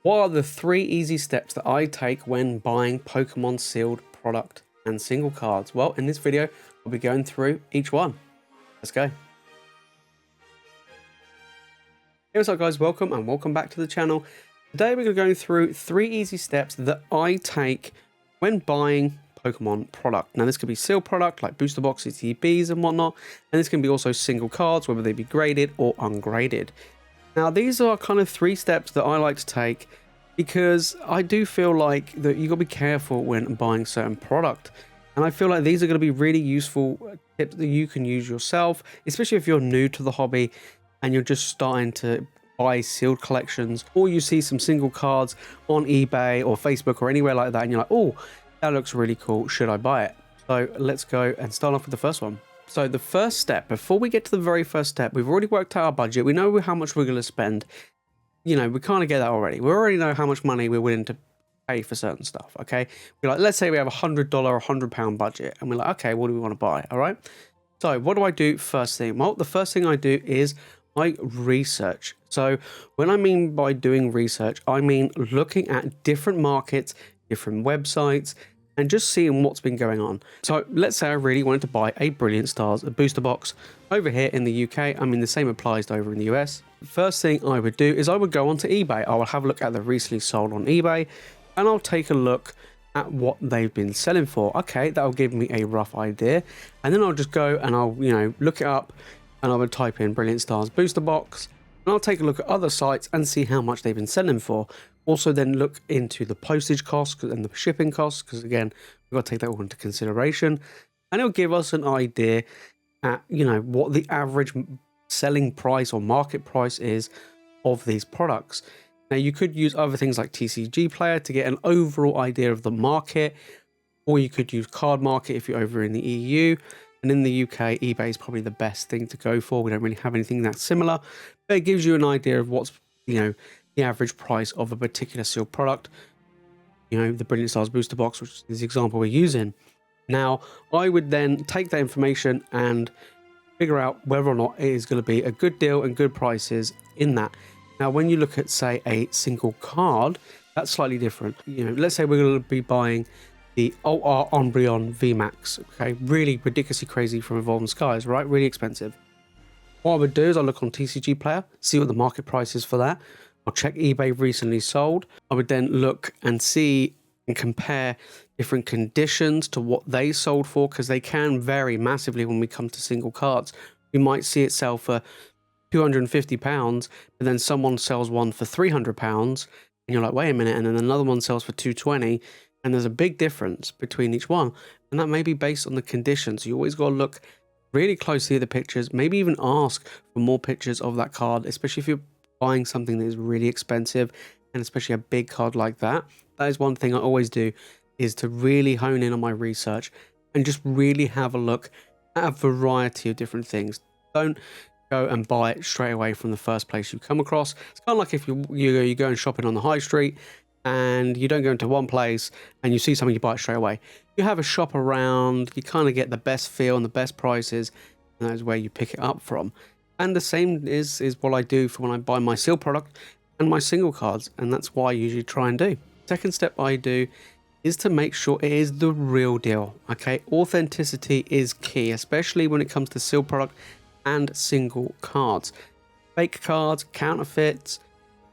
What are the 3 easy steps that I take when buying Pokemon sealed product and single cards? Well, in this video, I'll be going through each one. Let's go. Hey, what's up guys, welcome back to the channel. Today we're going to go through 3 easy steps that I take when buying Pokemon product. Now this could be sealed product like booster boxes, EBs and whatnot, and this can be also single cards, whether they be graded or ungraded. Now these are kind of 3 steps that I like to take because I do feel like that you got to be careful when buying certain product. And I feel like these are going to be really useful tips that you can use yourself, especially if you're new to the hobby and you're just starting to buy sealed collections, or you see some single cards on eBay or Facebook or anywhere like that and you're like, oh, that looks really cool, should I buy it? So let's go and start off with the first one. So the first step, before we get to the very first step, we've already worked out our budget. We know how much we're going to spend. You know, we kind of get that already. We already know how much money we're willing to pay for certain stuff, okay? We're like, let's say we have $100 or £100 budget, and we're like, okay, what do we want to buy, all right? So what do I do first thing? Well, the first thing I do is I research. So when I mean by doing research, I mean looking at different markets, different websites, and just seeing what's been going on. So let's say I really wanted to buy a Brilliant Stars booster box over here in the UK. I mean, the same applies to over in the US. First thing I would do is I would go onto eBay. I will have a look at the recently sold on eBay, and I'll take a look at what they've been selling for. Okay, that'll give me a rough idea. And then I'll just go and I'll, look it up, and I would type in Brilliant Stars booster box, and I'll take a look at other sites and see how much they've been selling for. Also then look into the postage costs and the shipping costs, because again, we've got to take that all into consideration. And it'll give us an idea at, what the average selling price or market price is of these products. Now you could use other things like TCG Player to get an overall idea of the market, or you could use Card Market if you're over in the EU. And in the UK, eBay is probably the best thing to go for. We don't really have anything that's similar, but it gives you an idea of what's, the average price of a particular sealed product. The Brilliant Stars booster box, which is the example we're using. Now, I would then take that information and figure out whether or not it is going to be a good deal and good prices in that. Now, when you look at, say, a single card, that's slightly different. Let's say we're going to be buying the Ultra Umbreon VMAX, okay, really ridiculously crazy from Evolving Skies, right? Really expensive. What I would do is I'll look on TCG Player, see what the market price is for that. I'll check eBay recently sold. I would then look and see and compare different conditions to what they sold for, because they can vary massively when we come to single cards. We might see it sell for £250, but then someone sells one for £300, and you're like, wait a minute, and then another one sells for £220, and there's a big difference between each one, and that may be based on the conditions. You always got to look really closely at the pictures, maybe even ask for more pictures of that card, especially if you're buying something that is really expensive, and especially a big card like that. That is one thing I always do, is to really hone in on my research and just really have a look at a variety of different things. Don't go and buy it straight away from the first place you come across. It's kind of like if you're going shopping on the high street and you don't go into one place and you see something, you buy it straight away. You have a shop around, you kind of get the best feel and the best prices, and that is where you pick it up from. And the same is what I do for when I buy my sealed product and my single cards, and that's what I usually try and do. Second step I do is to make sure it is the real deal, okay? Authenticity is key, especially when it comes to sealed product and single cards. Fake cards, counterfeits,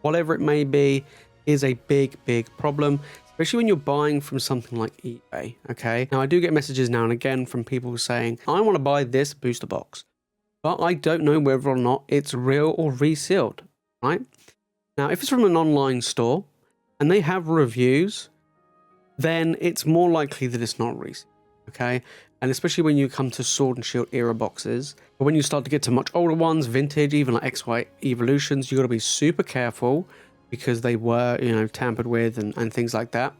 whatever it may be, is a big problem, especially when you're buying from something like eBay, okay? Now I do get messages now and again from people saying, I want to buy this booster box, but I don't know whether or not it's real or resealed, right? Now, if it's from an online store and they have reviews, then it's more likely that it's not resealed, okay? And especially when you come to Sword and Shield era boxes, but when you start to get to much older ones, vintage, even like XY Evolutions, you got to be super careful because they were, tampered with and things like that.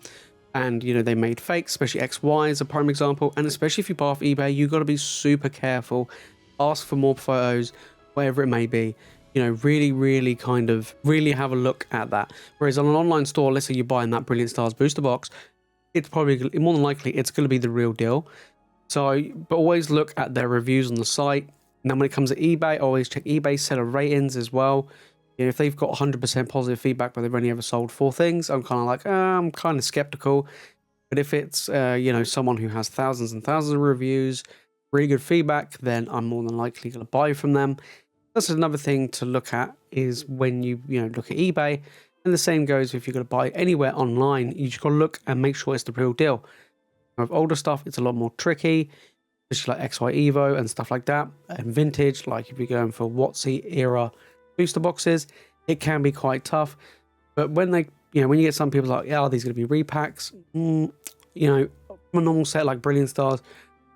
And, they made fakes, especially XY is a prime example. And especially if you buy off eBay, you got to be super careful. Ask for more photos, whatever it may be. Really kind of have a look at that. Whereas on an online store, let's say you're buying that Brilliant Stars booster box, it's probably more than likely it's going to be the real deal. So, but always look at their reviews on the site. And then when it comes to eBay, always check eBay seller ratings as well. You know, if they've got 100% positive feedback, but they've only ever sold 4 things, I'm kind of like, I'm kind of skeptical. But if it's, you know, someone who has thousands and thousands of reviews, really good feedback, then I'm more than likely going to buy from them. That's another thing to look at is when you know, look at eBay. And the same goes if you're going to buy anywhere online, you just got to look and make sure it's the real deal. With older stuff, it's a lot more tricky, especially like XY Evo and stuff like that. And vintage, like if you're going for WotC era booster boxes, it can be quite tough. But when they, you know, when you get some people like, yeah, are these going to be repacks? You know, from a normal set like Brilliant Stars,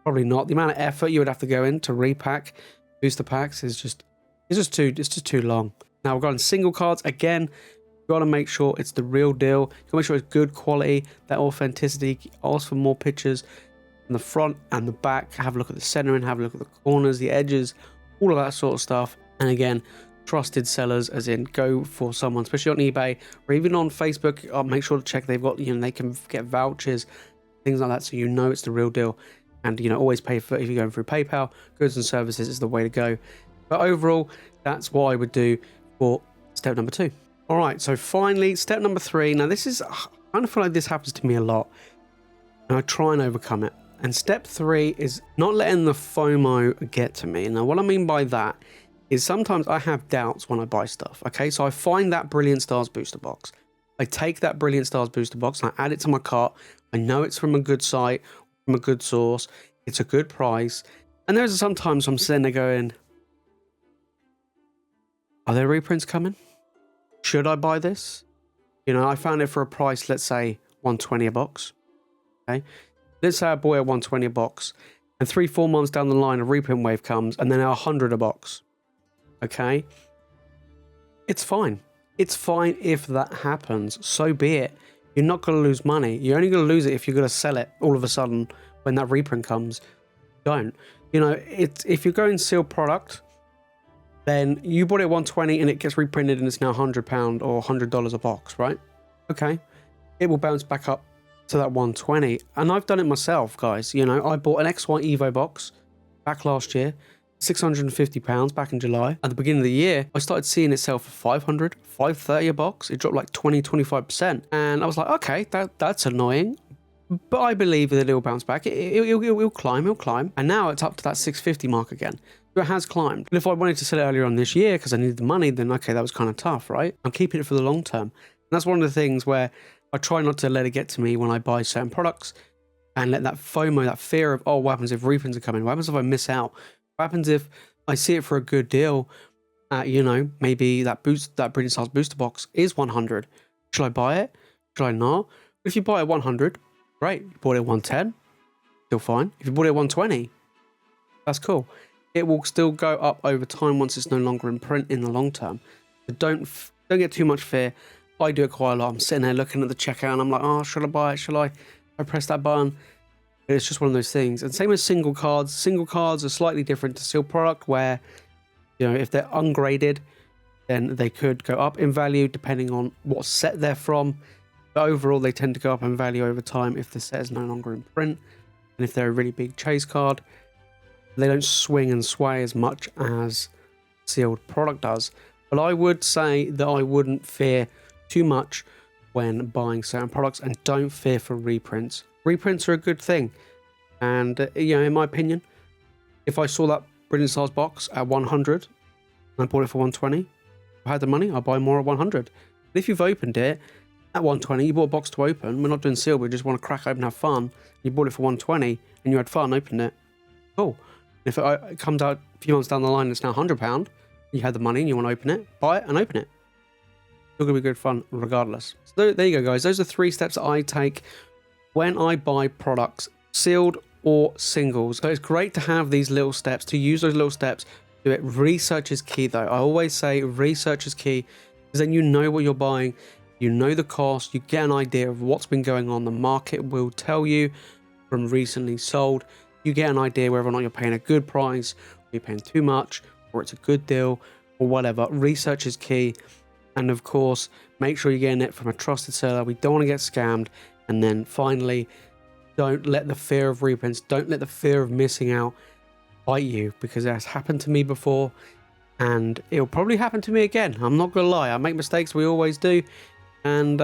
probably not. The amount of effort you would have to go in to repack booster packs is just, it's just too long. Now we've got single cards again. You've got to make sure it's the real deal. You got to make sure it's good quality, that authenticity. Ask for more pictures in the front and the back. Have a look at the centering, have a look at the corners, the edges, all of that sort of stuff. And again, trusted sellers, as in go for someone, especially on eBay or even on Facebook. Make sure to check they've got, you know, they can get vouchers, things like that, so you know it's the real deal. And you know, always pay for, if you're going through PayPal, goods and services is the way to go. But overall, that's what I would do for step number 2. All right, so finally, step number 3. Now this is, I kind of feel like this happens to me a lot, and I try and overcome it. And step 3 is not letting the FOMO get to me. Now what I mean by that is sometimes I have doubts when I buy stuff. Okay, so I find that Brilliant Stars booster box. I take that Brilliant Stars booster box and I add it to my cart. I know it's from a good site, from a good source. It's a good price. And there's sometimes I'm sitting there going, are there reprints coming? Should I buy this? You know, I found it for a price, let's say 120 a box. Okay, let's say I bought it at 120 a box, and 3-4 months down the line a reprint wave comes and then 100 a box. Okay, it's fine. It's fine if that happens. So be it. You're not going to lose money. You're only going to lose it if you're going to sell it all of a sudden when that reprint comes. Don't. You know, it's, if you're going sealed product, then you bought it at 120 and it gets reprinted and it's now £100 or $100 a box, right? Okay, it will bounce back up to that 120. And I've done it myself, guys. You know, I bought an XY Evo box back last year, £650 back in July. At the beginning of the year, I started seeing it sell for 500, 530 a box. It dropped like 20-25%. And I was like, okay, that's annoying. But I believe that it'll bounce back. It'll climb. And now it's up to that 650 mark again. So it has climbed. And if I wanted to sell it earlier on this year because I needed the money, then okay, that was kind of tough, right? I'm keeping it for the long term. And that's one of the things where I try not to let it get to me when I buy certain products and let that FOMO, that fear of, oh, what happens if reprints are coming? What happens if I miss out? What happens if I see it for a good deal? You know, maybe that Brilliant Stars booster box is 100. Should I buy it? Should I not? If you buy it at 100, great. You bought it at 110, still fine. If you bought it at 120, that's cool. It will still go up over time once it's no longer in print in the long term. So don't get too much fear. I do it quite a lot. I'm sitting there looking at the checkout and I'm like, oh, should I buy it? Should I press that button? It's just one of those things. And same with single cards. Single cards are slightly different to sealed product where, you know, if they're ungraded, then they could go up in value depending on what set they're from. But overall, they tend to go up in value over time if the set is no longer in print. And if they're a really big chase card, they don't swing and sway as much as sealed product does. But I would say that I wouldn't fear too much when buying certain products, and don't fear for reprints. Reprints are a good thing. And, you know, in my opinion, if I saw that Brilliant Stars box at 100 and I bought it for 120, if I had the money, I'll buy more at 100. But if you've opened it at 120, you bought a box to open, we're not doing sealed, we just want to crack open and have fun. You bought it for 120 and you had fun, opened it, cool. If it comes out a few months down the line, it's now £100, you had the money and you want to open it, buy it and open it. Still going to be good fun regardless. So there you go, guys. Those are 3 steps that I take when I buy products, sealed or singles. So it's great to have these little steps, to use those little steps. Do it. Research is key, though. I always say research is key, because then you know what you're buying, you know the cost, you get an idea of what's been going on. The market will tell you from recently sold. You get an idea whether or not you're paying a good price, or you're paying too much, or it's a good deal, or whatever. Research is key. And of course, make sure you're getting it from a trusted seller. We don't want to get scammed. And then finally, don't let the fear of reprints, don't let the fear of missing out bite you, because it has happened to me before. and it'll probably happen to me again. I'm not gonna lie, I make mistakes, we always do, and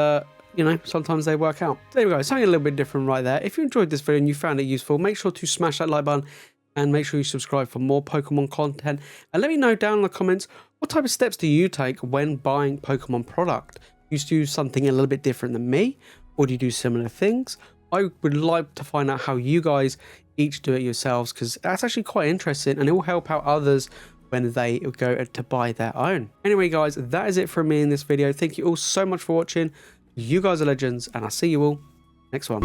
you know, sometimes they work out. There we go, something a little bit different right there. If you enjoyed this video and you found it useful, make sure to smash that like button and make sure you subscribe for more Pokemon content, and let me know down in the comments, what type of steps do you take when buying Pokemon product? Do you do something a little bit different than me, or do you do similar things? I would like to find out how you guys each do it yourselves, because that's actually quite interesting and it will help out others when they go to buy their own. Anyway guys, that is it from me in this video. Thank you all so much for watching. You guys are legends, and I'll see you all next one.